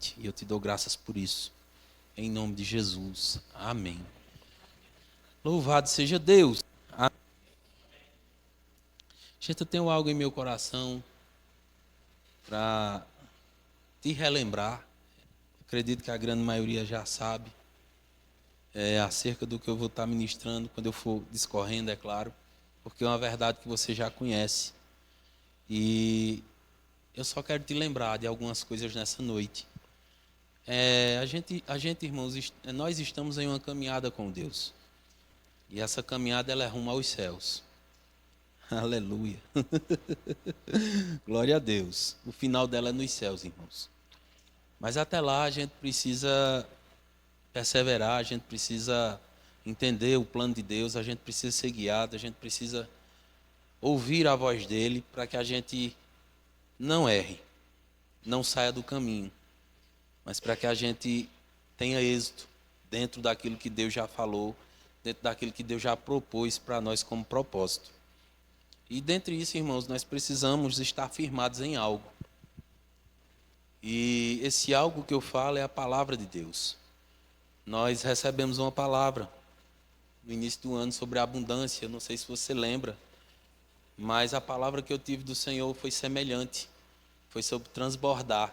noite. E eu te dou graças por isso. Em nome de Jesus. Amém. Louvado seja Deus. Gente, eu tenho algo em meu coração para te relembrar. Acredito que a grande maioria já sabe acerca do que eu vou estar ministrando quando eu for discorrendo, é claro, porque é uma verdade que você já conhece. E eu só quero te lembrar de algumas coisas nessa noite. Irmãos, nós estamos em uma caminhada com Deus. E essa caminhada ela é rumo aos céus. Aleluia. Glória a Deus. O final dela é nos céus, irmãos. Mas até lá a gente precisa perseverar, a gente precisa entender o plano de Deus, a gente precisa ser guiado, a gente precisa ouvir a voz dele para que a gente não erre, não saia do caminho, mas para que a gente tenha êxito dentro daquilo que Deus já falou, dentro daquilo que Deus já propôs para nós como propósito. E dentre isso, irmãos, nós precisamos estar firmados em algo. E esse algo que eu falo é a palavra de Deus. Nós recebemos uma palavra no início do ano sobre a abundância, não sei se você lembra, mas a palavra que eu tive do Senhor foi semelhante, foi sobre transbordar.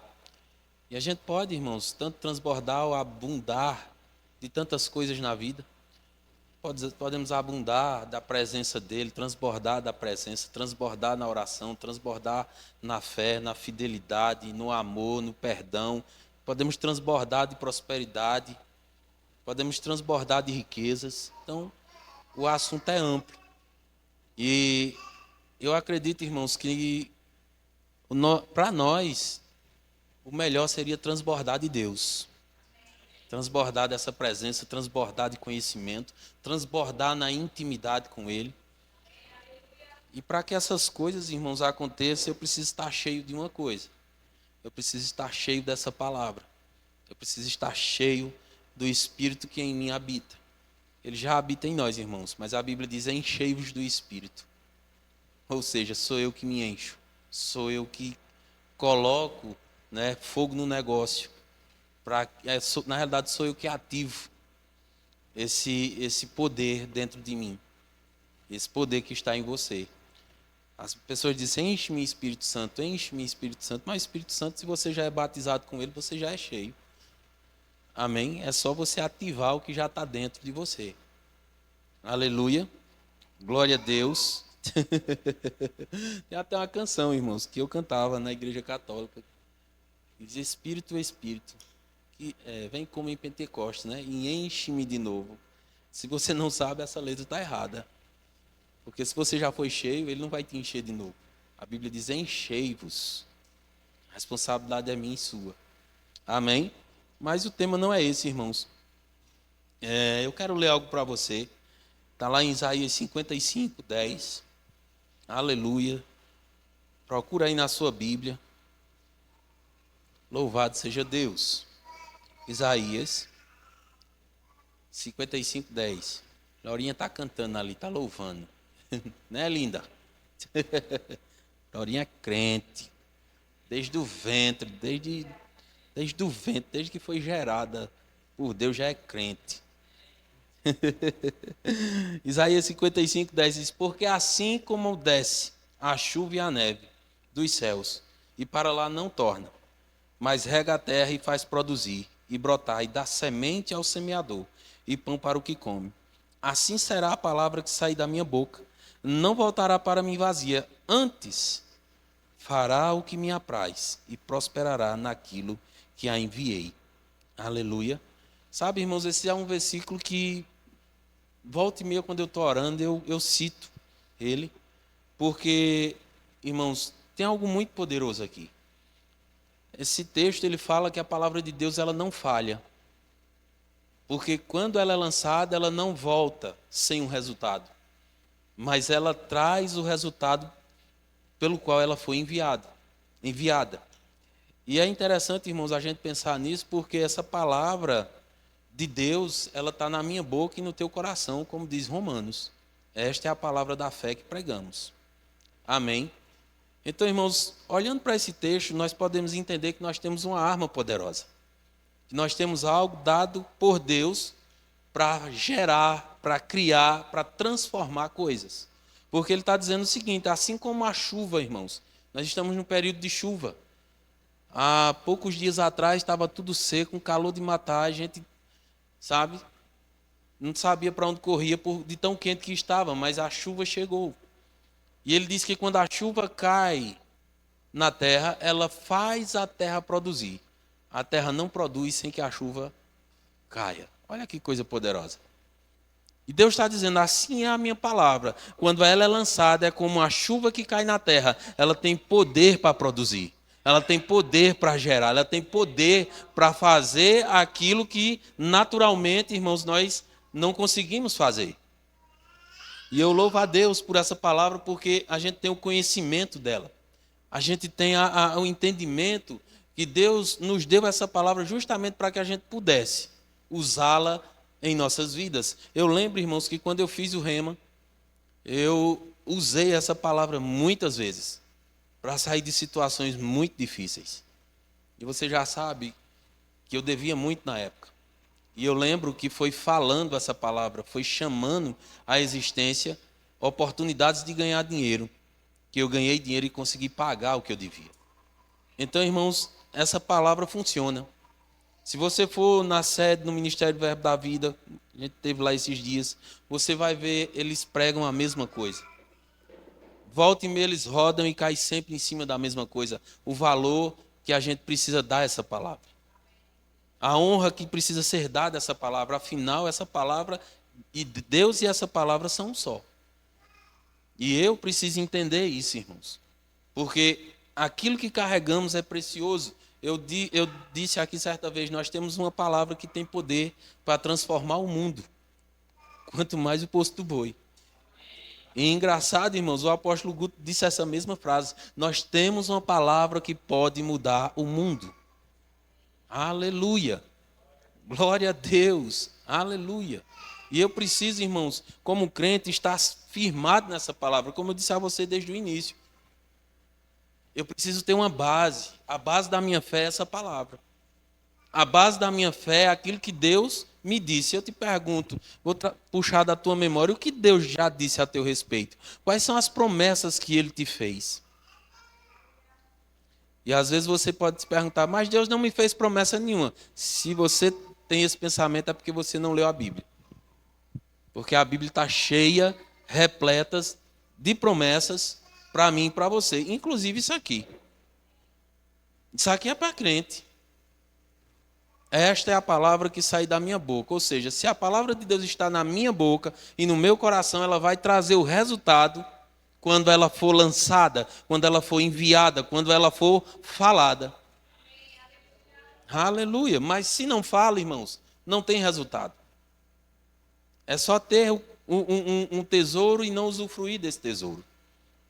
E a gente pode, irmãos, tanto transbordar ou abundar de tantas coisas na vida. Podemos abundar da presença dele, transbordar da presença, transbordar na oração, transbordar na fé, na fidelidade, no amor, no perdão. Podemos transbordar de prosperidade, podemos transbordar de riquezas. Então, o assunto é amplo. E eu acredito, irmãos, que para nós, o melhor seria transbordar de Deus. Transbordar dessa presença, transbordar de conhecimento, transbordar na intimidade com Ele. E para que essas coisas, irmãos, aconteçam, eu preciso estar cheio de uma coisa. Eu preciso estar cheio dessa palavra. Eu preciso estar cheio do Espírito que em mim habita. Ele já habita em nós, irmãos, mas a Bíblia diz: enchei-vos do Espírito. Ou seja, sou eu que me encho. Sou eu que coloco, fogo no negócio. Na realidade, sou eu que ativo esse poder dentro de mim. Esse poder que está em você. As pessoas dizem: enche-me Espírito Santo, enche-me Espírito Santo. Mas Espírito Santo, se você já é batizado com ele, você já é cheio. Amém? É só você ativar o que já está dentro de você. Aleluia. Glória a Deus. Tem até uma canção, irmãos, que eu cantava na igreja católica. Diz: Espírito, Espírito, que vem como em Pentecostes, e enche-me de novo. Se você não sabe, essa letra está errada. Porque se você já foi cheio, ele não vai te encher de novo. A Bíblia diz: enchei-vos. A responsabilidade é minha e sua. Amém? Mas o tema não é esse, irmãos. Eu quero ler algo para você. Está lá em Isaías 55, 10. Aleluia. Procura aí na sua Bíblia. Louvado seja Deus. Isaías 55, 10. Laurinha está cantando ali, está louvando. Né, linda? Laurinha é crente. Desde o ventre, desde que foi gerada por Deus, já é crente. Isaías 55, 10 diz: porque assim como desce a chuva e a neve dos céus, e para lá não torna, mas rega a terra e faz produzir, e brotar, e dá semente ao semeador, e pão para o que come. Assim será a palavra que sair da minha boca. Não voltará para mim vazia, antes fará o que me apraz, e prosperará naquilo que a enviei. Aleluia. Sabe, irmãos, esse é um versículo que, volta e meia, quando eu estou orando, eu cito ele, porque, irmãos, tem algo muito poderoso aqui. Esse texto, ele fala que a palavra de Deus, ela não falha. Porque quando ela é lançada, ela não volta sem um resultado. Mas ela traz o resultado pelo qual ela foi enviada. E é interessante, irmãos, a gente pensar nisso, porque essa palavra de Deus, ela está na minha boca e no teu coração, como diz Romanos. Esta é a palavra da fé que pregamos. Amém? Então, irmãos, olhando para esse texto, nós podemos entender que nós temos uma arma poderosa. que nós temos algo dado por Deus para gerar, para criar, para transformar coisas. Porque ele está dizendo o seguinte, assim como a chuva, irmãos, nós estamos num período de chuva. Há poucos dias atrás estava tudo seco, um calor de matar, a gente, sabe, não sabia para onde corria de tão quente que estava, mas a chuva chegou. E ele diz que quando a chuva cai na terra, ela faz a terra produzir. A terra não produz sem que a chuva caia. Olha que coisa poderosa. E Deus está dizendo, assim é a minha palavra. Quando ela é lançada, é como a chuva que cai na terra. Ela tem poder para produzir. Ela tem poder para gerar. Ela tem poder para fazer aquilo que, naturalmente, irmãos, nós não conseguimos fazer. E eu louvo a Deus por essa palavra, porque a gente tem o conhecimento dela. A gente tem o entendimento que Deus nos deu essa palavra justamente para que a gente pudesse usá-la em nossas vidas. Eu lembro, irmãos, que quando eu fiz o Rema, eu usei essa palavra muitas vezes para sair de situações muito difíceis. E você já sabe que eu devia muito na época. E eu lembro que foi falando essa palavra, foi chamando à existência oportunidades de ganhar dinheiro, que eu ganhei dinheiro e consegui pagar o que eu devia. Então, irmãos, essa palavra funciona. Se você for na sede, no Ministério do Verbo da Vida, a gente esteve lá esses dias, você vai ver, eles pregam a mesma coisa. Volta e meia eles rodam e caem sempre em cima da mesma coisa. O valor que a gente precisa dar a essa palavra. A honra que precisa ser dada a essa palavra. Afinal, essa palavra, e Deus e essa palavra são um só. E eu preciso entender isso, irmãos. Porque aquilo que carregamos é precioso. Eu disse aqui certa vez, nós temos uma palavra que tem poder para transformar o mundo. Quanto mais o poço do boi. E engraçado, irmãos, o apóstolo Guto disse essa mesma frase. Nós temos uma palavra que pode mudar o mundo. Aleluia. Glória a Deus. Aleluia. E eu preciso, irmãos, como crente, estar firmado nessa palavra. Como eu disse a você desde o início. Eu preciso ter uma base. A base da minha fé é essa palavra. A base da minha fé é aquilo que Deus me disse. Eu te pergunto, vou puxar da tua memória, o que Deus já disse a teu respeito? Quais são as promessas que Ele te fez? E às vezes você pode se perguntar, mas Deus não me fez promessa nenhuma. Se você tem esse pensamento é porque você não leu a Bíblia. Porque a Bíblia está cheia, repletas de promessas para mim e para você. Inclusive isso aqui. Isso aqui é para crente. Esta é a palavra que sai da minha boca. Ou seja, se a palavra de Deus está na minha boca e no meu coração, ela vai trazer o resultado quando ela for lançada, quando ela for enviada, quando ela for falada. Aleluia. Mas se não fala, irmãos, não tem resultado. É só ter um tesouro e não usufruir desse tesouro.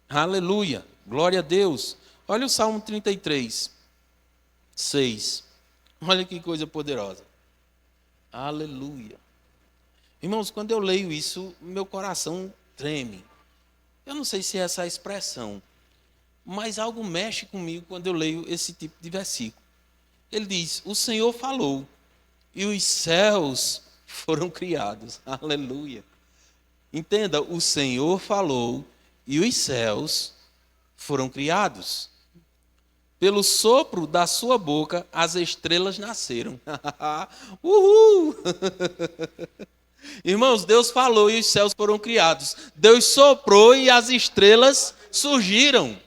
Aleluia. Glória a Deus. Olha o Salmo 33, 6. Olha que coisa poderosa. Aleluia. Irmãos, quando eu leio isso, meu coração treme. Eu não sei se é essa a expressão, mas algo mexe comigo quando eu leio esse tipo de versículo. Ele diz, o Senhor falou e os céus foram criados. Aleluia. Entenda, o Senhor falou e os céus foram criados. Pelo sopro da sua boca, as estrelas nasceram. Uhul! Irmãos, Deus falou e os céus foram criados. Deus soprou e as estrelas surgiram.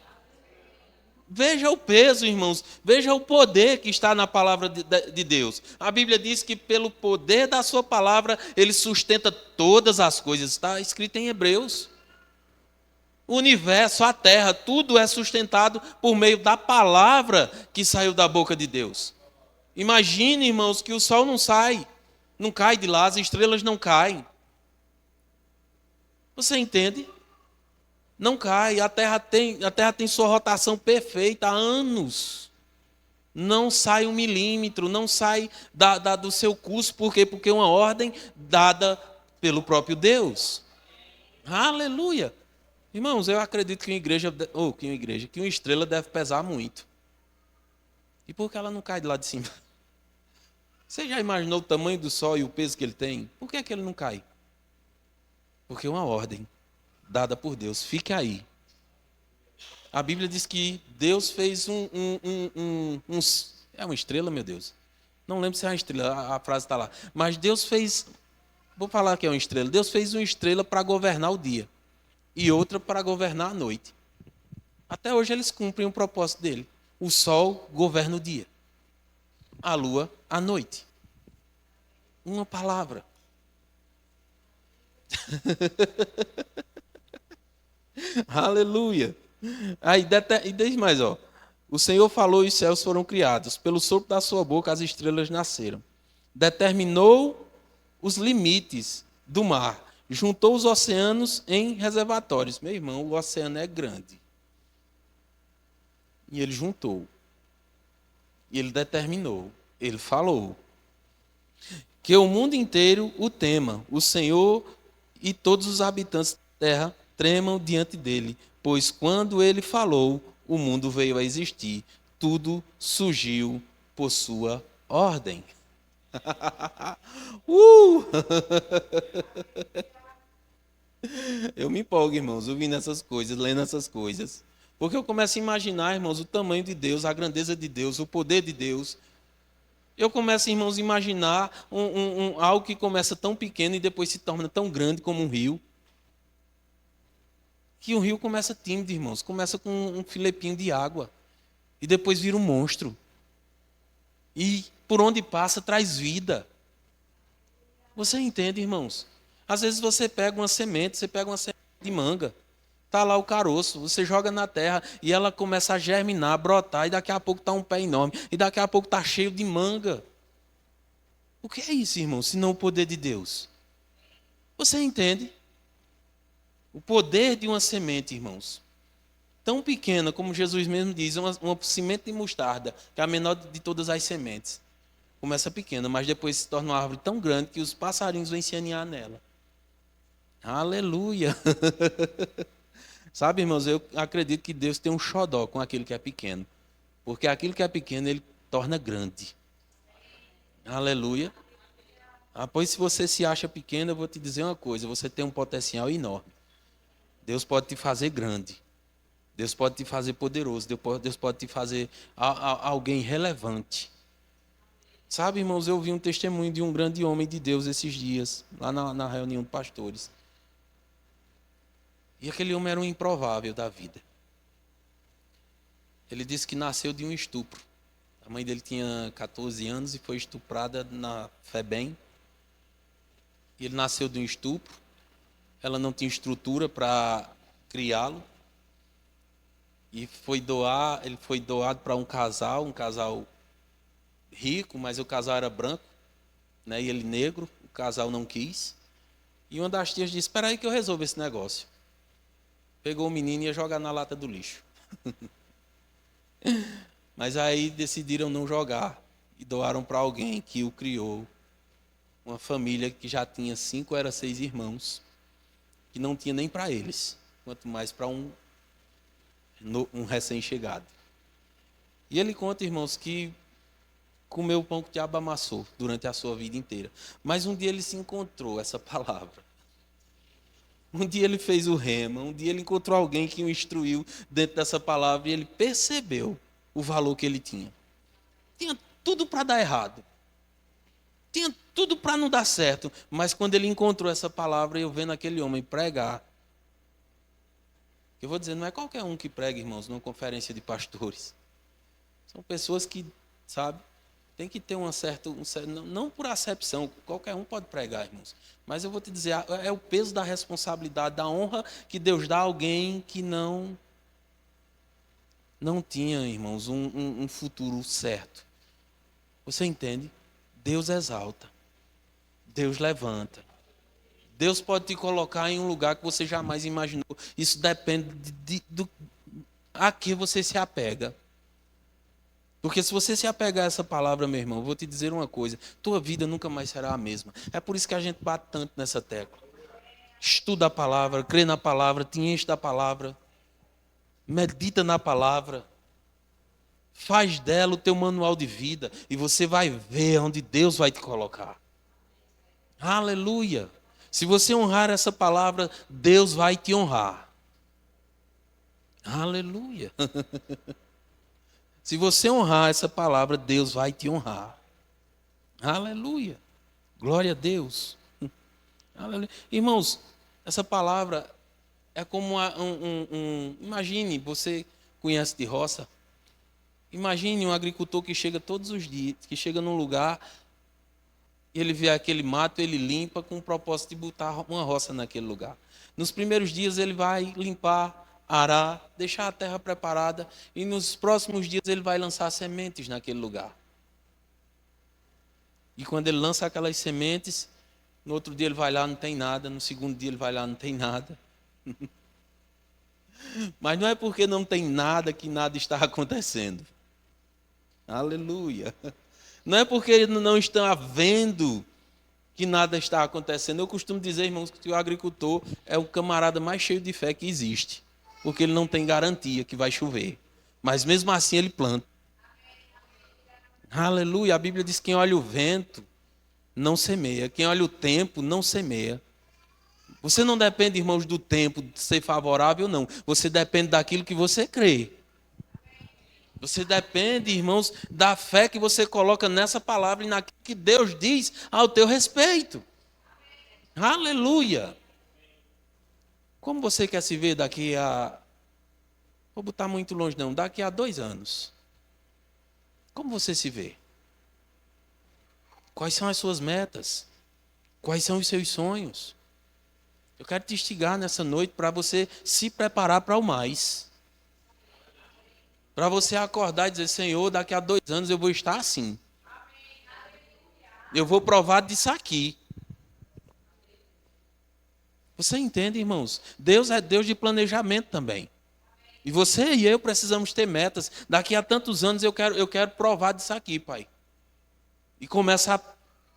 Veja o peso, irmãos. Veja o poder que está na palavra de Deus. A Bíblia diz que pelo poder da sua palavra, Ele sustenta todas as coisas. Está escrito em Hebreus. O universo, a terra, tudo é sustentado por meio da palavra que saiu da boca de Deus. Imagine, irmãos, que o sol não sai, não cai de lá, as estrelas não caem. Você entende? Não cai, a terra tem sua rotação perfeita há anos. Não sai 1 milímetro, não sai do seu curso. Por quê? Porque é uma ordem dada pelo próprio Deus. Aleluia! Irmãos, eu acredito que uma estrela deve pesar muito. E por que ela não cai de lá de cima? Você já imaginou o tamanho do sol e o peso que ele tem? Por que é que ele não cai? Porque é uma ordem dada por Deus. Fique aí. A Bíblia diz que Deus fez é uma estrela, meu Deus. Não lembro se é uma estrela, a frase está lá. Mas Deus fez, vou falar que é uma estrela. Deus fez uma estrela para governar o dia e outra para governar a noite. Até hoje eles cumprem o propósito dele. O sol governa o dia, a lua a noite. Uma palavra. Aleluia. Aí, e diz mais, ó. O Senhor falou e os céus foram criados. Pelo sopro da sua boca as estrelas nasceram. Determinou os limites do mar. Juntou os oceanos em reservatórios. Meu irmão, o oceano é grande. E ele juntou. E ele determinou. Ele falou. Que o mundo inteiro o tema. O Senhor e todos os habitantes da terra tremam diante dele. Pois quando ele falou, o mundo veio a existir. Tudo surgiu por sua ordem. uh! Eu me empolgo, irmãos, ouvindo essas coisas, lendo essas coisas. Porque eu começo a imaginar, irmãos, o tamanho de Deus, a grandeza de Deus, o poder de Deus. Eu começo, irmãos, a imaginar algo que começa tão pequeno e depois se torna tão grande como um rio. Que um rio começa tímido, irmãos. Começa com um filepinho de água. E depois vira um monstro. E por onde passa traz vida. Você entende, irmãos? Às vezes você pega uma semente de manga. Está lá o caroço, você joga na terra e ela começa a germinar, brotar, e daqui a pouco está um pé enorme, e daqui a pouco está cheio de manga. O que é isso, irmão, se não o poder de Deus? Você entende? O poder de uma semente, irmãos. Tão pequena, como Jesus mesmo diz, uma semente de mostarda, que é a menor de todas as sementes. Começa pequena, mas depois se torna uma árvore tão grande que os passarinhos vêm se aninhar nela. Aleluia! Sabe, irmãos, eu acredito que Deus tem um xodó com aquilo que é pequeno. Porque aquilo que é pequeno, Ele torna grande. Aleluia. Ah, pois se você se acha pequeno, eu vou te dizer uma coisa. Você tem um potencial enorme. Deus pode te fazer grande. Deus pode te fazer poderoso. Deus pode te fazer alguém relevante. Sabe, irmãos, eu vi um testemunho de um grande homem de Deus esses dias, lá na reunião de pastores. E aquele homem era um improvável da vida. Ele disse que nasceu de um estupro. A mãe dele tinha 14 anos e foi estuprada na FEBEM. E ele nasceu de um estupro. Ela não tinha estrutura para criá-lo. E ele foi doado para um casal rico, mas o casal era branco, né? E ele negro, o casal não quis. E uma das tias disse: espera aí que eu resolvo esse negócio. Pegou o menino e ia jogar na lata do lixo. Mas aí decidiram não jogar e doaram para alguém que o criou. Uma família que já tinha 5 ou 6 irmãos, que não tinha nem para eles, quanto mais para um recém-chegado. E ele conta, irmãos, que comeu o pão que o diabo amassou durante a sua vida inteira. Mas um dia ele se encontrou essa palavra. Um dia ele fez o rema, um dia ele encontrou alguém que o instruiu dentro dessa palavra e ele percebeu o valor que ele tinha. Tinha tudo para dar errado. Tinha tudo para não dar certo. Mas quando ele encontrou essa palavra, eu vendo aquele homem pregar. Eu vou dizer, não é qualquer um que prega, irmãos, numa conferência de pastores. São pessoas que, sabe, tem que ter não por acepção, qualquer um pode pregar, irmãos. Mas eu vou te dizer, é o peso da responsabilidade, da honra que Deus dá a alguém que não tinha, irmãos, um futuro certo. Você entende? Deus exalta. Deus levanta. Deus pode te colocar em um lugar que você jamais imaginou. Isso depende a que você se apega. Porque se você se apegar a essa palavra, meu irmão, eu vou te dizer uma coisa: tua vida nunca mais será a mesma. É por isso que a gente bate tanto nessa tecla. Estuda a palavra, crê na palavra, te enche da palavra, medita na palavra. Faz dela o teu manual de vida e você vai ver onde Deus vai te colocar. Aleluia. Se você honrar essa palavra, Deus vai te honrar. Aleluia. Se você honrar essa palavra, Deus vai te honrar. Aleluia. Glória a Deus. Aleluia. Irmãos, essa palavra é como imagine, você conhece de roça? Imagine um agricultor que chega todos os dias, que chega num lugar, ele vê aquele mato, ele limpa com o propósito de botar uma roça naquele lugar. Nos primeiros dias ele vai limpar, arar, deixar a terra preparada, e nos próximos dias ele vai lançar sementes naquele lugar. E quando ele lança aquelas sementes, no outro dia ele vai lá, não tem nada, no segundo dia ele vai lá, não tem nada. Mas não é porque não tem nada que nada está acontecendo. Aleluia. Não é porque ele não está vendo que nada está acontecendo. Eu costumo dizer, irmãos, que o agricultor é o camarada mais cheio de fé que existe. Porque ele não tem garantia que vai chover. Mas mesmo assim ele planta. Aleluia. A Bíblia diz que quem olha o vento não semeia. Quem olha o tempo não semeia. Você não depende, irmãos, do tempo de ser favorável, não. Você depende daquilo que você crê. Você depende, irmãos, da fé que você coloca nessa palavra e naquilo que Deus diz ao teu respeito. Aleluia. Como você quer se ver daqui a... Vou botar muito longe não, daqui a 2 anos. Como você se vê? Quais são as suas metas? Quais são os seus sonhos? Eu quero te instigar nessa noite para você se preparar para o mais. Para você acordar e dizer, Senhor, daqui a 2 anos eu vou estar assim. Eu vou provar disso aqui. Você entende, irmãos? Deus é Deus de planejamento também. E você e eu precisamos ter metas. Daqui a tantos anos eu quero provar disso aqui, Pai. E começa a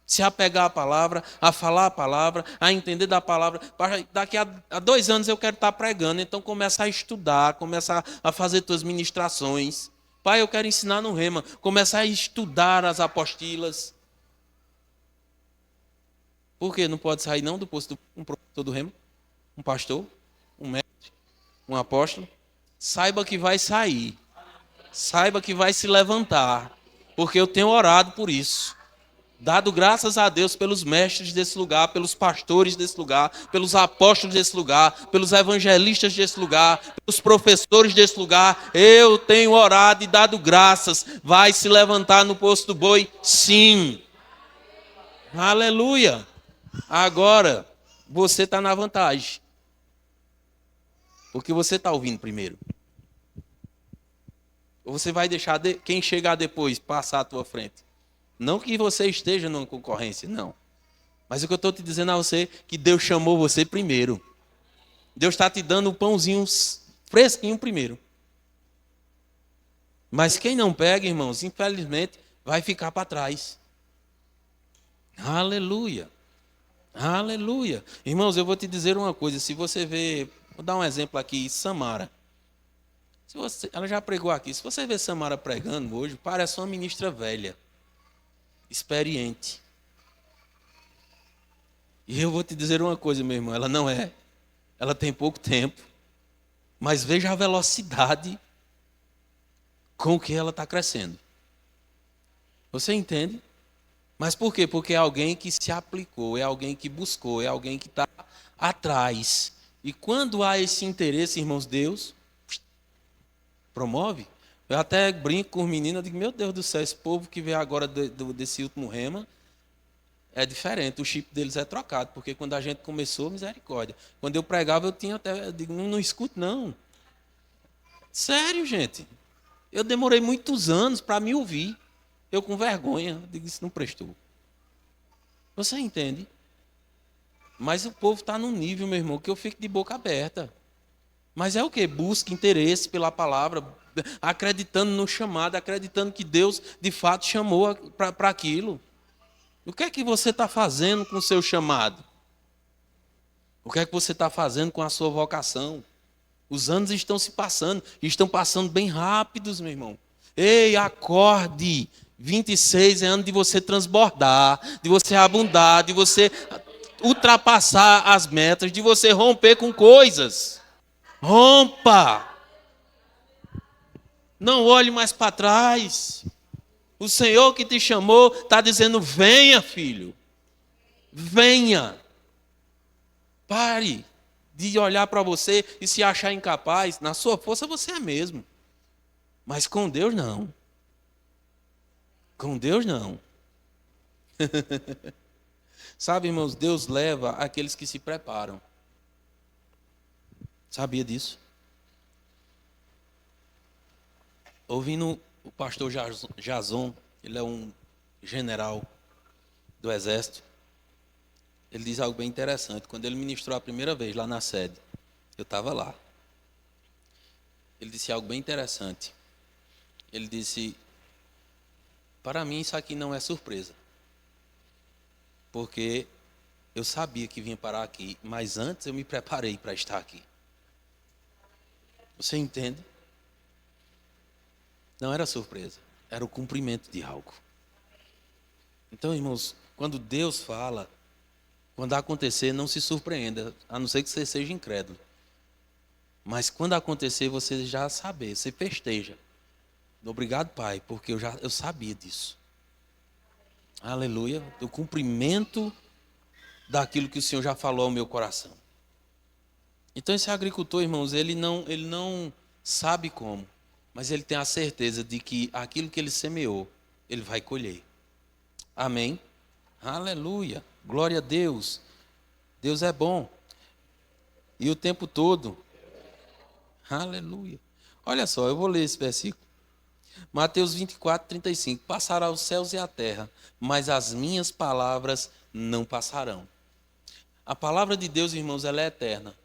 se apegar à palavra, a falar a palavra, a entender da palavra. Daqui a 2 anos eu quero estar pregando. Então começa a estudar, começa a fazer tuas ministrações. Pai, eu quero ensinar no Rema. Começa a estudar as apostilas. Por quê? Não pode sair não do posto um professor do Rema? Um pastor? Um mestre? Um apóstolo? Saiba que vai sair. Saiba que vai se levantar. Porque eu tenho orado por isso. Dado graças a Deus pelos mestres desse lugar, pelos pastores desse lugar, pelos apóstolos desse lugar, pelos evangelistas desse lugar, pelos professores desse lugar. Eu tenho orado e dado graças. Vai se levantar no posto do boi? Sim. Aleluia. Agora, você está na vantagem. Porque você está ouvindo primeiro. Ou você vai deixar quem chegar depois passar à tua frente. Não que você esteja numa concorrência, não. Mas o que eu estou te dizendo a você é que Deus chamou você primeiro. Deus está te dando o pãozinho fresquinho primeiro. Mas quem não pega, irmãos, infelizmente, vai ficar para trás. Aleluia. Aleluia. Irmãos, eu vou te dizer uma coisa. Se você vê, vou dar um exemplo aqui, Samara. Ela já pregou aqui. Se você vê Samara pregando hoje, parece uma ministra velha. Experiente. E eu vou te dizer uma coisa, meu irmão, ela não é. Ela tem pouco tempo. Mas veja a velocidade com que ela está crescendo. Você entende? Mas por quê? Porque é alguém que se aplicou, é alguém que buscou, é alguém que está atrás. E quando há esse interesse, irmãos, Deus promove. Eu até brinco com os meninos, eu digo, meu Deus do céu, esse povo que veio agora desse último Rema é diferente, o chip deles é trocado, porque quando a gente começou, misericórdia. Quando eu pregava, eu digo, não escuto não. Sério, gente. Eu demorei muitos anos para me ouvir. Eu com vergonha, eu digo, isso não prestou. Você entende? Mas o povo está num nível, meu irmão, que eu fico de boca aberta. Mas é o quê? Busca interesse pela palavra, acreditando no chamado, acreditando que Deus de fato chamou para aquilo. O que é que você está fazendo com o seu chamado? O que é que você está fazendo com a sua vocação? Os anos estão se passando, e estão passando bem rápidos, meu irmão. Ei, acorde. 26 é ano de você transbordar, de você abundar, de você ultrapassar as metas, de você romper com coisas. Rompa. Não olhe mais para trás. O Senhor que te chamou está dizendo: venha, filho. Venha. Pare de olhar para você e se achar incapaz. Na sua força você é mesmo. Mas com Deus não. Com Deus não. Sabe, irmãos, Deus leva aqueles que se preparam. Sabia disso? Ouvindo o pastor Jason, ele é um general do exército, ele diz algo bem interessante. Quando ele ministrou a primeira vez lá na sede, eu estava lá. Ele disse algo bem interessante. Ele disse: para mim isso aqui não é surpresa, porque eu sabia que vinha parar aqui, mas antes eu me preparei para estar aqui. Você entende? Não era surpresa, era o cumprimento de algo. Então, irmãos, quando Deus fala, quando acontecer, não se surpreenda, a não ser que você seja incrédulo. Mas quando acontecer, você já saber, você festeja. Obrigado, Pai, porque eu sabia disso. Aleluia, do cumprimento daquilo que o Senhor já falou ao meu coração. Então esse agricultor, irmãos, ele não sabe como, mas ele tem a certeza de que aquilo que ele semeou, ele vai colher. Amém? Aleluia, glória a Deus. Deus é bom. E o tempo todo. Aleluia. Olha só, eu vou ler esse versículo. Mateus 24, 35. Passará os céus e a terra, mas as minhas palavras não passarão. A palavra de Deus, irmãos, ela é eterna.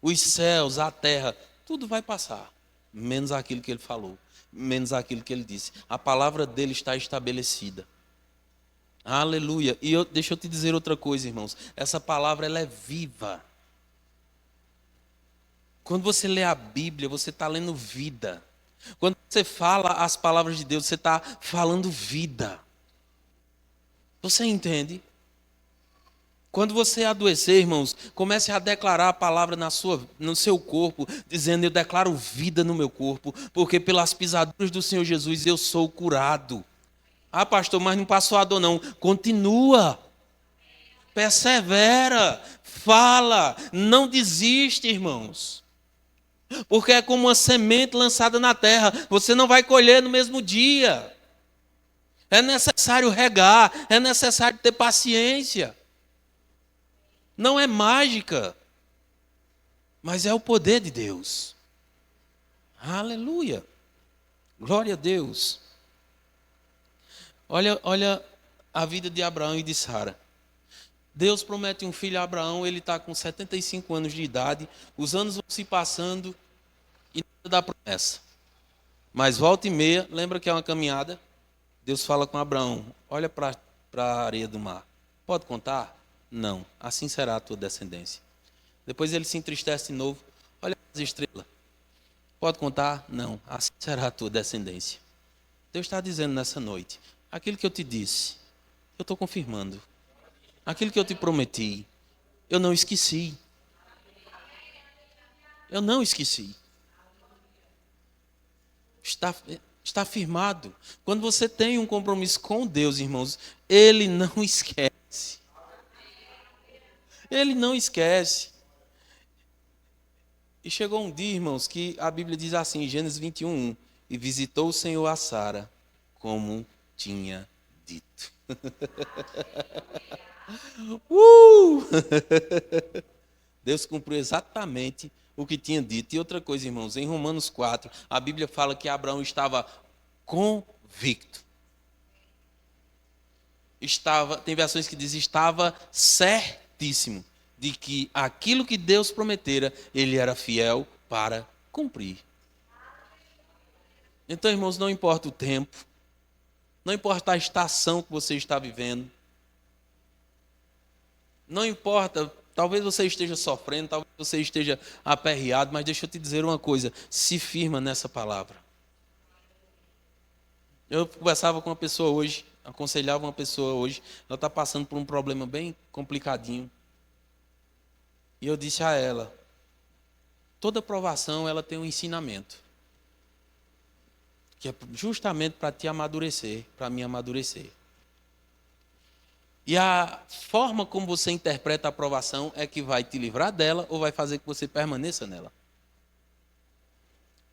Os céus, a terra, tudo vai passar, menos aquilo que ele falou, menos aquilo que ele disse. A palavra dele está estabelecida. Aleluia. E deixa eu te dizer outra coisa, irmãos. Essa palavra, ela é viva. Quando você lê a Bíblia, você está lendo vida. Quando você fala as palavras de Deus, você está falando vida. Você entende? Quando você adoecer, irmãos, comece a declarar a palavra no seu corpo, dizendo: eu declaro vida no meu corpo, porque pelas pisaduras do Senhor Jesus eu sou curado. Ah, pastor, mas não passou a dor não. Continua. Persevera. Fala. Não desiste, irmãos. Porque é como uma semente lançada na terra. Você não vai colher no mesmo dia. É necessário regar. É necessário ter paciência. Não é mágica, mas é o poder de Deus. Aleluia. Glória a Deus. Olha a vida de Abraão e de Sara. Deus promete um filho a Abraão, ele está com 75 anos de idade, os anos vão se passando e nada dá promessa. Mas volta e meia, lembra que é uma caminhada? Deus fala com Abraão: olha para a areia do mar. Pode contar? Não, assim será a tua descendência. Depois ele se entristece de novo. Olha as estrelas. Pode contar? Não, assim será a tua descendência. Deus está dizendo nessa noite: aquilo que eu te disse, eu estou confirmando. Aquilo que eu te prometi, eu não esqueci. Eu não esqueci. Está firmado. Quando você tem um compromisso com Deus, irmãos, Ele não esquece. Ele não esquece. E chegou um dia, irmãos, que a Bíblia diz assim, em Gênesis 21, e visitou o Senhor a Sara, como tinha dito. Deus cumpriu exatamente o que tinha dito. E outra coisa, irmãos, em Romanos 4, a Bíblia fala que Abraão estava convicto. Tem versões que dizem estava certíssimo de que aquilo que Deus prometera, ele era fiel para cumprir. Então, irmãos, não importa o tempo, não importa a estação que você está vivendo, não importa, talvez você esteja sofrendo, talvez você esteja aperreado, mas deixa eu te dizer uma coisa: se firma nessa palavra. Eu conversava com uma pessoa hoje, aconselhava uma pessoa hoje, ela está passando por um problema bem complicadinho. E eu disse a ela, toda provação ela tem um ensinamento, que é justamente para te amadurecer, para me amadurecer. E a forma como você interpreta a provação é que vai te livrar dela ou vai fazer que você permaneça nela.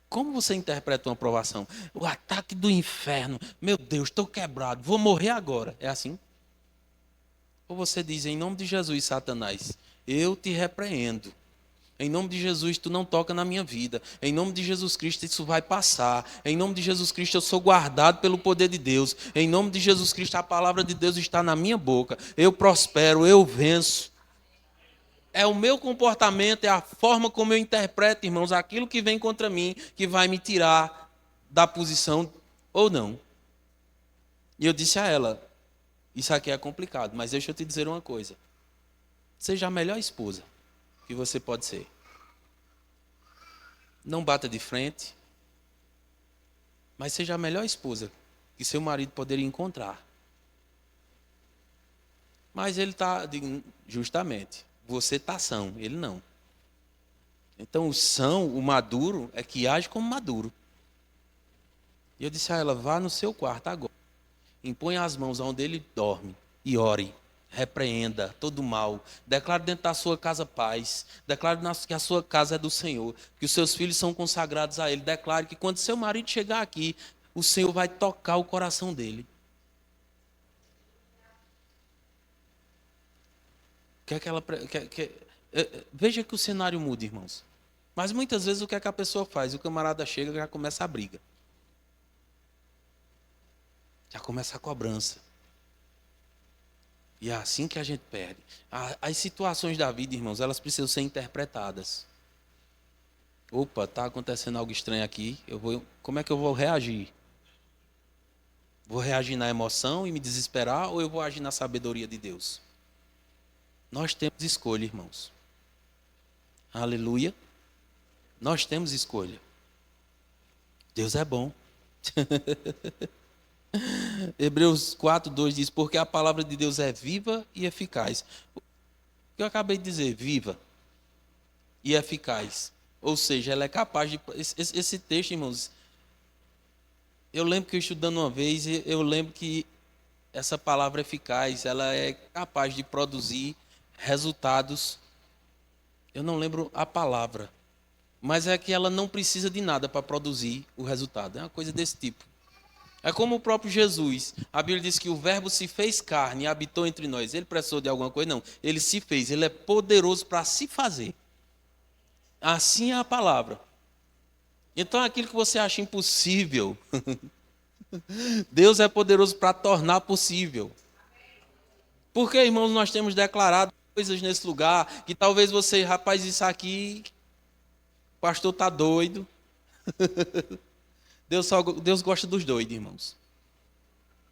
Como você interpreta uma provação? O ataque do inferno. Meu Deus, estou quebrado, vou morrer agora. É assim? Ou você diz, em nome de Jesus, Satanás, eu te repreendo. Em nome de Jesus, tu não toca na minha vida. Em nome de Jesus Cristo, isso vai passar. Em nome de Jesus Cristo, eu sou guardado pelo poder de Deus. Em nome de Jesus Cristo, a palavra de Deus está na minha boca. Eu prospero, eu venço. É o meu comportamento, é a forma como eu interpreto, irmãos, aquilo que vem contra mim, que vai me tirar da posição ou não. E eu disse a ela, isso aqui é complicado, mas deixa eu te dizer uma coisa. Seja a melhor esposa que você pode ser. Não bata de frente, mas seja a melhor esposa que seu marido poderia encontrar. Mas ele está, justamente, você está são, ele não. Então o são, o maduro, é que age como maduro. E eu disse a ela, vá no seu quarto agora, impõe as mãos onde ele dorme e ore. Repreenda todo mal, declare dentro da sua casa paz, declare que a sua casa é do Senhor, que os seus filhos são consagrados a Ele, declare que quando seu marido chegar aqui, o Senhor vai tocar o coração dele. Quer que ela, veja que o cenário muda, irmãos. Mas muitas vezes o que é que a pessoa faz? O camarada chega e já começa a briga. Já começa a cobrança. E é assim que a gente perde. As situações da vida, irmãos, elas precisam ser interpretadas. Opa, está acontecendo algo estranho aqui. Como é que eu vou reagir? Vou reagir na emoção e me desesperar ou eu vou agir na sabedoria de Deus? Nós temos escolha, irmãos. Aleluia. Nós temos escolha. Deus é bom. Hebreus 4:2 diz, porque a palavra de Deus é viva e eficaz. O que eu acabei de dizer, viva e eficaz. Ou seja, ela é capaz de... Esse texto, irmãos, eu lembro que eu estudando uma vez, eu lembro que essa palavra eficaz, ela é capaz de produzir resultados. Eu não lembro a palavra, mas é que ela não precisa de nada para produzir o resultado. É uma coisa desse tipo. É como o próprio Jesus. A Bíblia diz que o verbo se fez carne e habitou entre nós. Ele precisou de alguma coisa? Não. Ele se fez. Ele é poderoso para se fazer. Assim é a palavra. Então, aquilo que você acha impossível, Deus é poderoso para tornar possível. Porque, irmãos, nós temos declarado coisas nesse lugar que talvez você, rapaz, isso aqui, o pastor está doido. Deus gosta dos doidos, irmãos.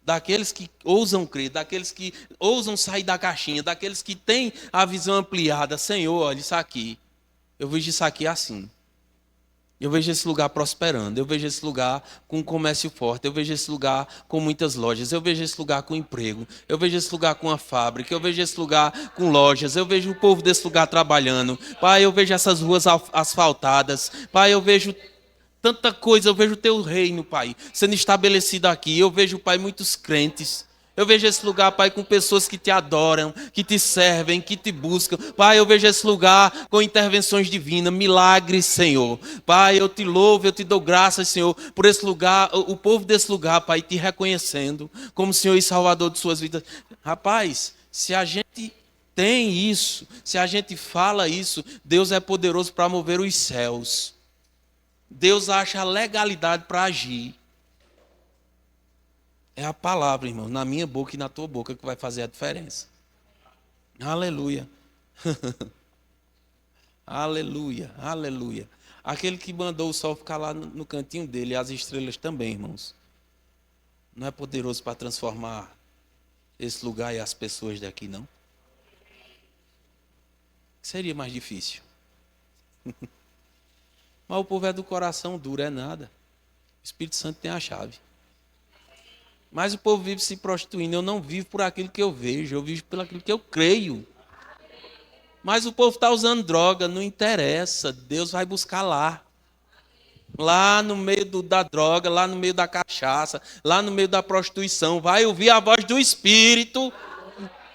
Daqueles que ousam crer, daqueles que ousam sair da caixinha, daqueles que têm a visão ampliada. Senhor, olha isso aqui. Eu vejo isso aqui assim. Eu vejo esse lugar prosperando. Eu vejo esse lugar com um comércio forte. Eu vejo esse lugar com muitas lojas. Eu vejo esse lugar com emprego. Eu vejo esse lugar com uma fábrica. Eu vejo esse lugar com lojas. Eu vejo o povo desse lugar trabalhando. Pai, eu vejo essas ruas asfaltadas. Pai, eu vejo tanta coisa. Eu vejo o teu reino, Pai, sendo estabelecido aqui. Eu vejo, Pai, muitos crentes. Eu vejo esse lugar, Pai, com pessoas que te adoram, que te servem, que te buscam. Pai, eu vejo esse lugar com intervenções divinas, milagres, Senhor. Pai, eu te louvo, eu te dou graças, Senhor, por esse lugar, o povo desse lugar, Pai, te reconhecendo como Senhor e Salvador de suas vidas. Rapaz, se a gente tem isso, se a gente fala isso, Deus é poderoso para mover os céus. Deus acha legalidade para agir. É a palavra, irmão, na minha boca e na tua boca que vai fazer a diferença. Aleluia. Aleluia, aleluia. Aquele que mandou o sol ficar lá no cantinho dele, e as estrelas também, irmãos. Não é poderoso para transformar esse lugar e as pessoas daqui, não? Seria mais difícil. Mas o povo é do coração duro, é nada. O Espírito Santo tem a chave. Mas o povo vive se prostituindo. Eu não vivo por aquilo que eu vejo, eu vivo por aquilo que eu creio. Mas o povo está usando droga, não interessa. Deus vai buscar lá. Lá no meio da droga, lá no meio da cachaça, lá no meio da prostituição. Vai ouvir a voz do Espírito.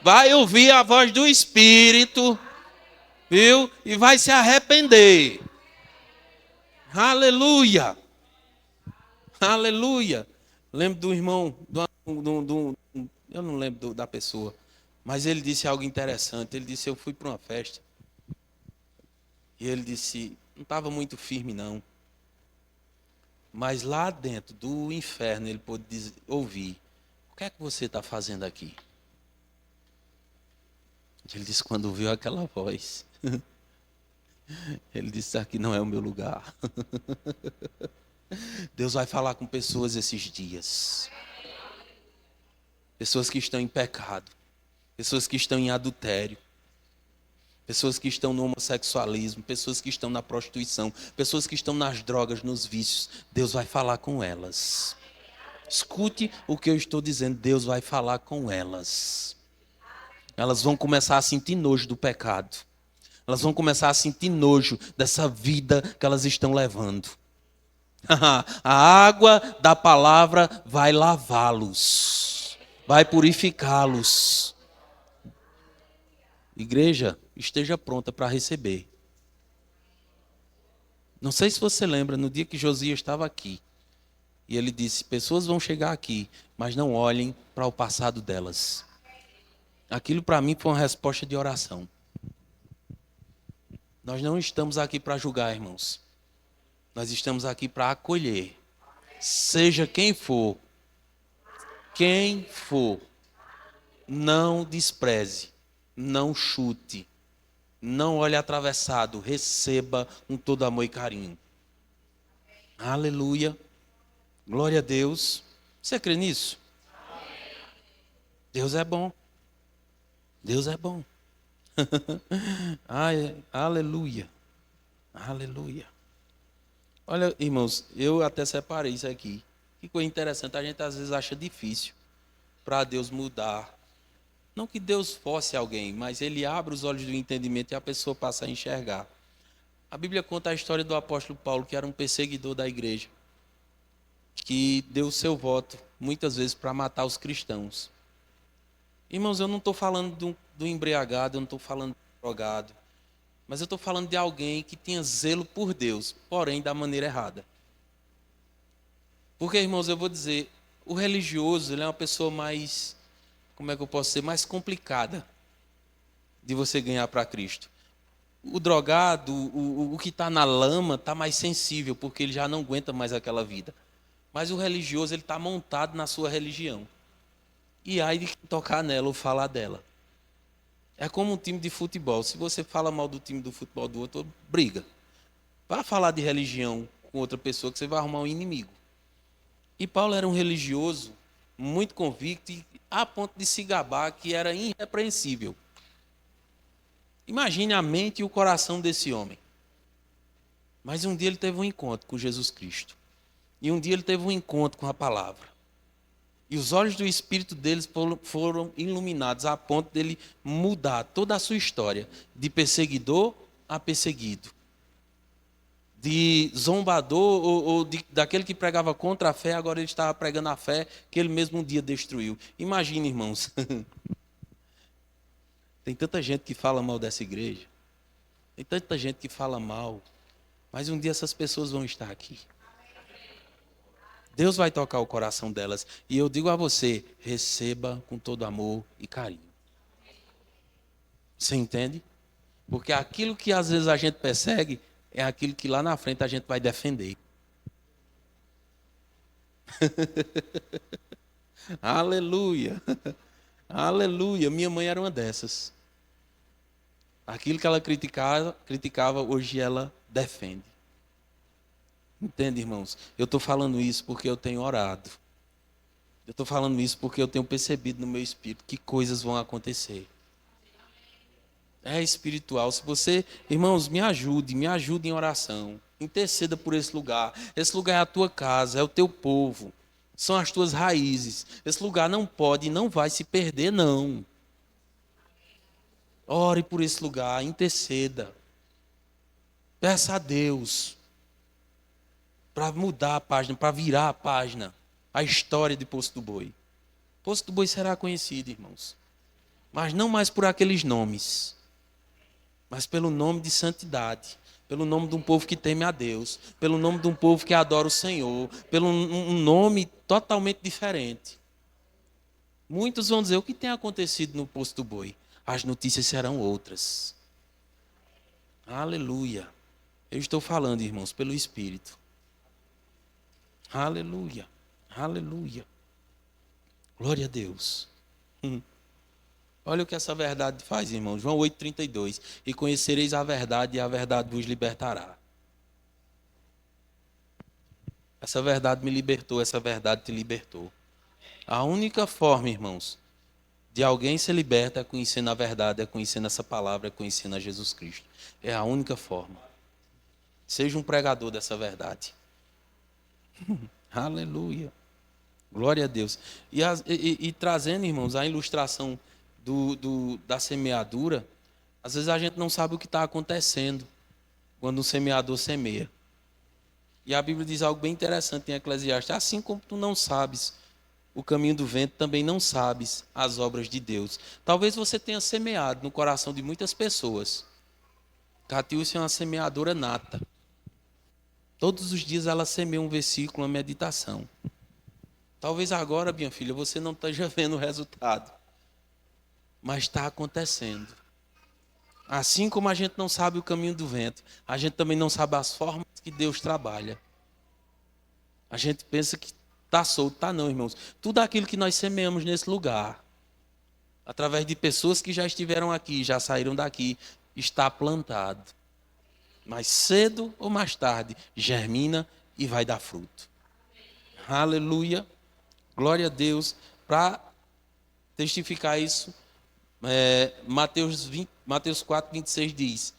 Vai ouvir a voz do Espírito. Viu? E vai se arrepender. Aleluia. Aleluia. Lembro do irmão, eu não lembro da pessoa, mas ele disse algo interessante. Ele disse: eu fui para uma festa. E ele disse: não estava muito firme, não. Mas lá dentro do inferno ele pôde ouvir: o que é que você está fazendo aqui? Ele disse: quando ouviu aquela voz, ele disse: aqui não é o meu lugar. Deus vai falar com pessoas esses dias. Pessoas que estão em pecado. Pessoas que estão em adultério. Pessoas que estão no homossexualismo. Pessoas que estão na prostituição. Pessoas que estão nas drogas, nos vícios. Deus vai falar com elas. Escute o que eu estou dizendo. Deus vai falar com elas. Elas vão começar a sentir nojo do pecado. Elas vão começar a sentir nojo dessa vida que elas estão levando. A água da palavra vai lavá-los, vai purificá-los. Igreja, esteja pronta para receber. Não sei se você lembra, no dia que Josias estava aqui, e ele disse: pessoas vão chegar aqui, mas não olhem para o passado delas. Aquilo para mim foi uma resposta de oração. Nós não estamos aqui para julgar, irmãos. Nós estamos aqui para acolher. Seja quem for, não despreze, não chute, não olhe atravessado, receba com todo amor e carinho. Aleluia. Glória a Deus. Você crê nisso? Deus é bom. Deus é bom. Ai, aleluia. Aleluia. Olha, irmãos, eu até separei isso aqui. Que coisa interessante, a gente às vezes acha difícil para Deus mudar. Não que Deus force alguém, mas Ele abre os olhos do entendimento e a pessoa passa a enxergar. A Bíblia conta a história do apóstolo Paulo, que era um perseguidor da igreja, que deu o seu voto, muitas vezes, para matar os cristãos. Irmãos, eu não estou falando do embriagado, eu não estou falando do drogado, mas eu estou falando de alguém que tinha zelo por Deus, porém da maneira errada. Porque, irmãos, eu vou dizer, o religioso, ele é uma pessoa mais, como é que eu posso dizer, mais complicada de você ganhar para Cristo. O drogado, o que está na lama, está mais sensível, porque ele já não aguenta mais aquela vida. Mas o religioso, ele está montado na sua religião. E aí de tocar nela ou falar dela. É como um time de futebol. Se você fala mal do time do futebol do outro, briga. Vá falar de religião com outra pessoa que você vai arrumar um inimigo. E Paulo era um religioso, muito convicto, a ponto de se gabar que era irrepreensível. Imagine a mente e o coração desse homem. Mas um dia ele teve um encontro com Jesus Cristo. E um dia ele teve um encontro com a palavra. E os olhos do espírito deles foram iluminados a ponto dele mudar toda a sua história, de perseguidor a perseguido, de zombador ou daquele que pregava contra a fé, agora ele estava pregando a fé que ele mesmo um dia destruiu. Imagine, irmãos, tem tanta gente que fala mal dessa igreja, tem tanta gente que fala mal, mas um dia essas pessoas vão estar aqui. Deus vai tocar o coração delas. E eu digo a você, receba com todo amor e carinho. Você entende? Porque aquilo que às vezes a gente persegue, é aquilo que lá na frente a gente vai defender. Aleluia. Aleluia. Minha mãe era uma dessas. Aquilo que ela criticava, hoje ela defende. Entende, irmãos? Eu estou falando isso porque eu tenho orado. Eu estou falando isso porque eu tenho percebido no meu espírito que coisas vão acontecer. É espiritual. Se você, irmãos, me ajude em oração. Interceda por esse lugar. Esse lugar é a tua casa, é o teu povo. São as tuas raízes. Esse lugar não pode e não vai se perder, não. Ore por esse lugar, interceda. Peça a Deus para mudar a página, para virar a página, a história de Poço do Boi. Poço do Boi será conhecido, irmãos. Mas não mais por aqueles nomes, mas pelo nome de santidade, pelo nome de um povo que teme a Deus, pelo nome de um povo que adora o Senhor, pelo um nome totalmente diferente. Muitos vão dizer, o que tem acontecido no Poço do Boi? As notícias serão outras. Aleluia. Eu estou falando, irmãos, pelo Espírito. Aleluia. Aleluia. Glória a Deus. Olha o que essa verdade faz, irmão. João 8,32. E conhecereis a verdade, e a verdade vos libertará. Essa verdade me libertou, essa verdade te libertou. A única forma, irmãos, de alguém ser liberto é conhecendo a verdade, é conhecendo essa palavra, é conhecendo a Jesus Cristo. É a única forma. Seja um pregador dessa verdade. Aleluia. Glória a Deus. E trazendo, irmãos, a ilustração da semeadura, às vezes a gente não sabe o que está acontecendo quando um semeador semeia. E a Bíblia diz algo bem interessante em Eclesiastes. Assim como tu não sabes o caminho do vento, também não sabes as obras de Deus. Talvez você tenha semeado no coração de muitas pessoas. Catilce é uma semeadora nata. Todos os dias ela semeia um versículo, uma meditação. Talvez agora, minha filha, você não esteja vendo o resultado. Mas está acontecendo. Assim como a gente não sabe o caminho do vento, a gente também não sabe as formas que Deus trabalha. A gente pensa que está solto, está não, irmãos. Tudo aquilo que nós semeamos nesse lugar, através de pessoas que já estiveram aqui, já saíram daqui, está plantado. Mas cedo ou mais tarde, germina e vai dar fruto. Aleluia. Glória a Deus. Para testificar isso, Mateus 4, 26 diz,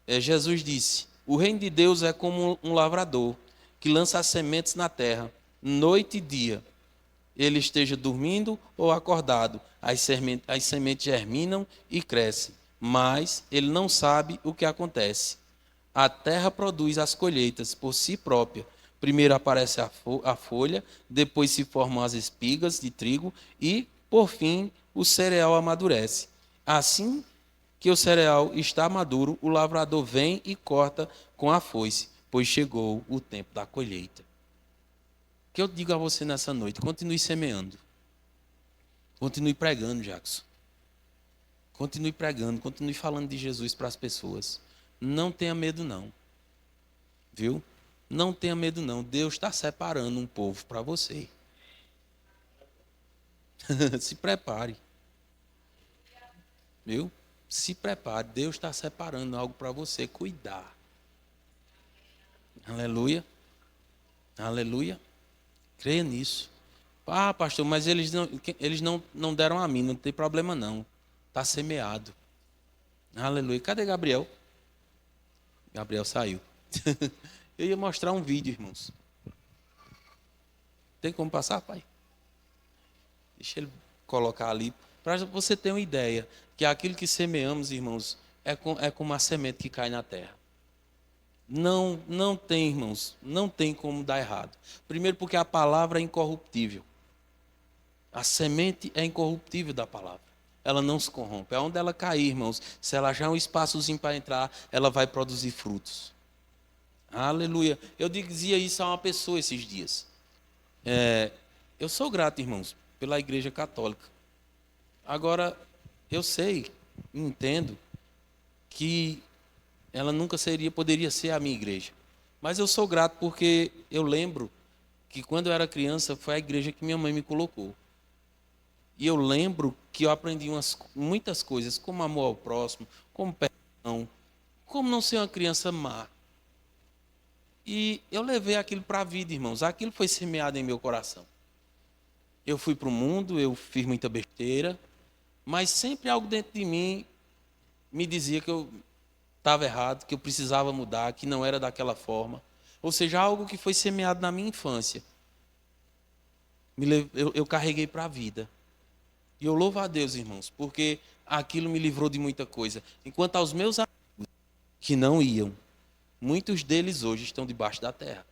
Jesus disse, o reino de Deus é como um lavrador que lança as sementes na terra, noite e dia. Ele esteja dormindo ou acordado, as sementes germinam e crescem, mas ele não sabe o que acontece. A terra produz as colheitas por si própria. Primeiro aparece a folha, depois se formam as espigas de trigo e, por fim, o cereal amadurece. Assim que o cereal está maduro, o lavrador vem e corta com a foice, pois chegou o tempo da colheita. O que eu digo a você nessa noite? Continue semeando. Continue pregando, Jackson. Continue pregando, continue falando de Jesus para as pessoas. Não tenha medo, não. Viu? Não tenha medo, não. Deus está separando um povo para você. Se prepare. Viu? Se prepare. Deus está separando algo para você cuidar. Aleluia. Aleluia. Creia nisso. Ah, pastor, mas eles não deram a mim. Não tem problema, não. Está semeado. Aleluia. Cadê Gabriel? Gabriel saiu. Eu ia mostrar um vídeo, irmãos. Tem como passar, pai? Deixa ele colocar ali. Para você ter uma ideia. Que aquilo que semeamos, irmãos, é como a semente que cai na terra. Não tem, irmãos. Não tem como dar errado. Primeiro porque a palavra é incorruptível. A semente é incorruptível da palavra. Ela não se corrompe. Aonde ela cair, irmãos, se ela achar um espaçozinho para entrar, ela vai produzir frutos. Aleluia. Eu dizia isso a uma pessoa esses dias. Eu sou grato, irmãos, pela Igreja Católica. Agora, eu sei, entendo, que ela nunca poderia ser a minha igreja. Mas eu sou grato porque eu lembro que quando eu era criança foi a igreja que minha mãe me colocou. E eu lembro que eu aprendi muitas coisas, como amor ao próximo, como perdão, como não ser uma criança má. E eu levei aquilo para a vida, irmãos. Aquilo foi semeado em meu coração. Eu fui para o mundo, eu fiz muita besteira, mas sempre algo dentro de mim me dizia que eu estava errado, que eu precisava mudar, que não era daquela forma. Ou seja, algo que foi semeado na minha infância. Eu carreguei para a vida. E eu louvo a Deus, irmãos, porque aquilo me livrou de muita coisa. Enquanto aos meus amigos que não iam, muitos deles hoje estão debaixo da terra.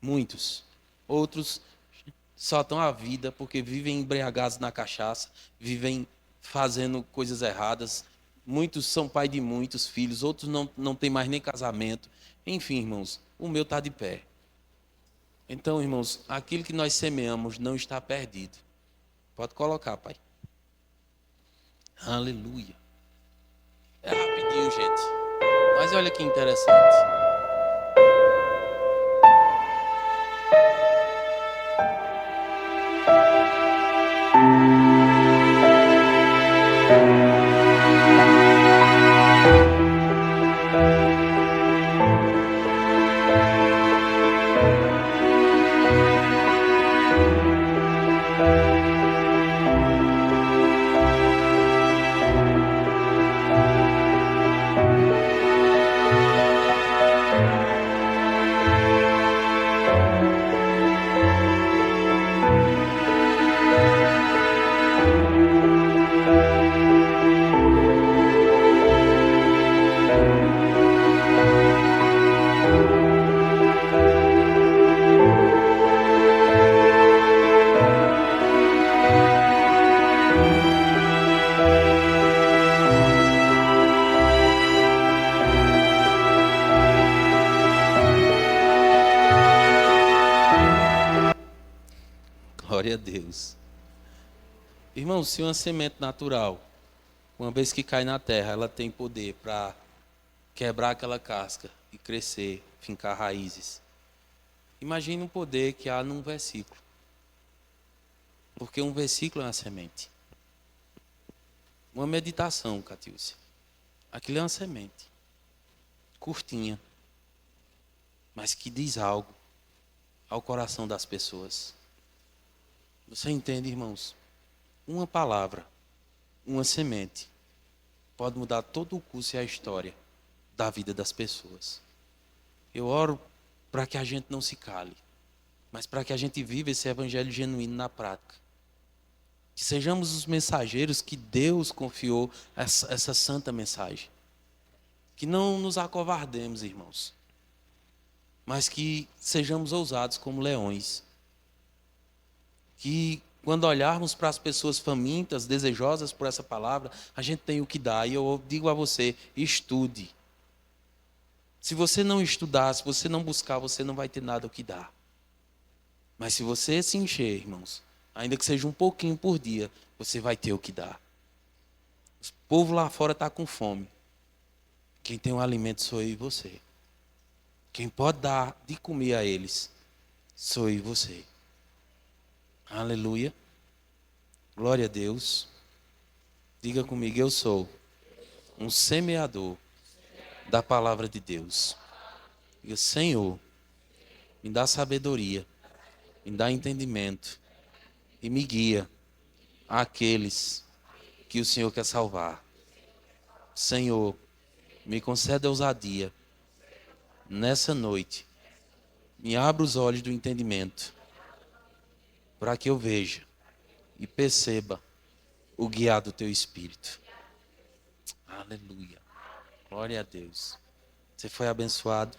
Muitos. Outros só estão à vida porque vivem embriagados na cachaça, vivem fazendo coisas erradas. Muitos são pai de muitos filhos, outros não têm mais nem casamento. Enfim, irmãos, o meu está de pé. Então, irmãos, aquilo que nós semeamos não está perdido. Pode colocar, pai. Aleluia. É rapidinho, gente. Mas olha que interessante. Glória a Deus. Irmão, se uma semente natural, uma vez que cai na terra, ela tem poder para quebrar aquela casca e crescer, fincar raízes. Imagine o poder que há num versículo. Porque um versículo é uma semente. Uma meditação, Catiúcia. Aquilo é uma semente. Curtinha. Mas que diz algo ao coração das pessoas. Você entende, irmãos? Uma palavra, uma semente, pode mudar todo o curso e a história da vida das pessoas. Eu oro para que a gente não se cale, mas para que a gente viva esse evangelho genuíno na prática. Que sejamos os mensageiros que Deus confiou essa santa mensagem. Que não nos acovardemos, irmãos, mas que sejamos ousados como leões. Que quando olharmos para as pessoas famintas, desejosas por essa palavra, a gente tem o que dar. E eu digo a você, estude. Se você não estudar, se você não buscar, você não vai ter nada o que dar. Mas se você se encher, irmãos, ainda que seja um pouquinho por dia, você vai ter o que dar. O povo lá fora está com fome. Quem tem um alimento sou eu e você. Quem pode dar de comer a eles, sou eu e você. Aleluia. Glória a Deus. Diga comigo, eu sou um semeador da palavra de Deus. Diga, Senhor, me dá sabedoria, me dá entendimento e me guia àqueles que o Senhor quer salvar. Senhor, me conceda ousadia nessa noite. Me abra os olhos do entendimento para que eu veja e perceba o guiar do teu Espírito. Aleluia. Glória a Deus. Você foi abençoado.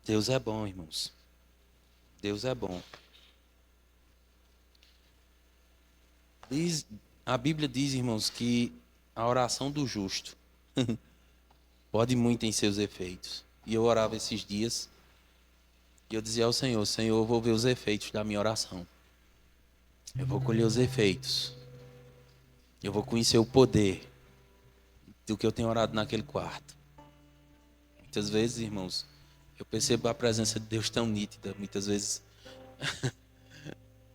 Deus é bom, irmãos. Deus é bom. A Bíblia diz, irmãos, que a oração do justo pode muito em seus efeitos. E eu orava esses dias e eu dizia ao Senhor, Senhor, eu vou ver os efeitos da minha oração. Eu vou colher os efeitos. Eu vou conhecer o poder do que eu tenho orado naquele quarto. Muitas vezes, irmãos, eu percebo a presença de Deus tão nítida. Muitas vezes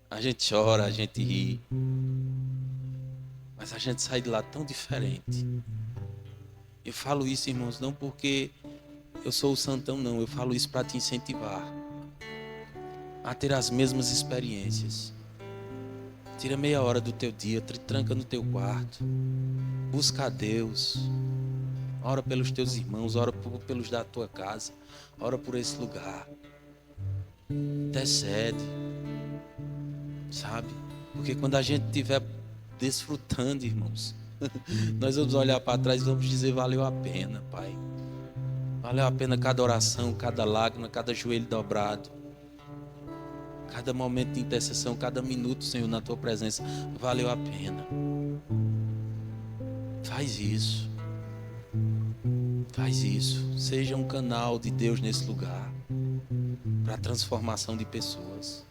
a gente chora, a gente ri. Mas a gente sai de lá tão diferente. Eu falo isso, irmãos, não porque eu sou o santão, não. Eu falo isso para te incentivar a ter as mesmas experiências. Tira meia hora do teu dia, te tranca no teu quarto. Busca a Deus. Ora pelos teus irmãos, ora pelos da tua casa. Ora por esse lugar. Intercede. sabe? Porque quando a gente estiver desfrutando, irmãos, nós vamos olhar para trás e vamos dizer: valeu a pena, Pai. Valeu a pena cada oração, cada lágrima, cada joelho dobrado, cada momento de intercessão, cada minuto, Senhor, na Tua presença. Valeu a pena. Faz isso. Faz isso. Seja um canal de Deus nesse lugar, para a transformação de pessoas.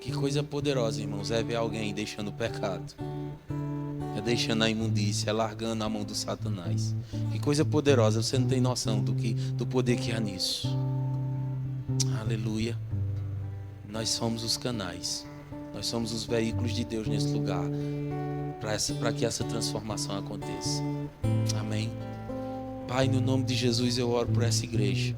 Que coisa poderosa, irmãos, é ver alguém deixando o pecado, é deixando a imundícia, é largando a mão do Satanás. Que coisa poderosa, você não tem noção do poder que há nisso. Aleluia. Nós somos os canais, nós somos os veículos de Deus nesse lugar, para que essa transformação aconteça. Amém. Pai, no nome de Jesus eu oro por essa igreja.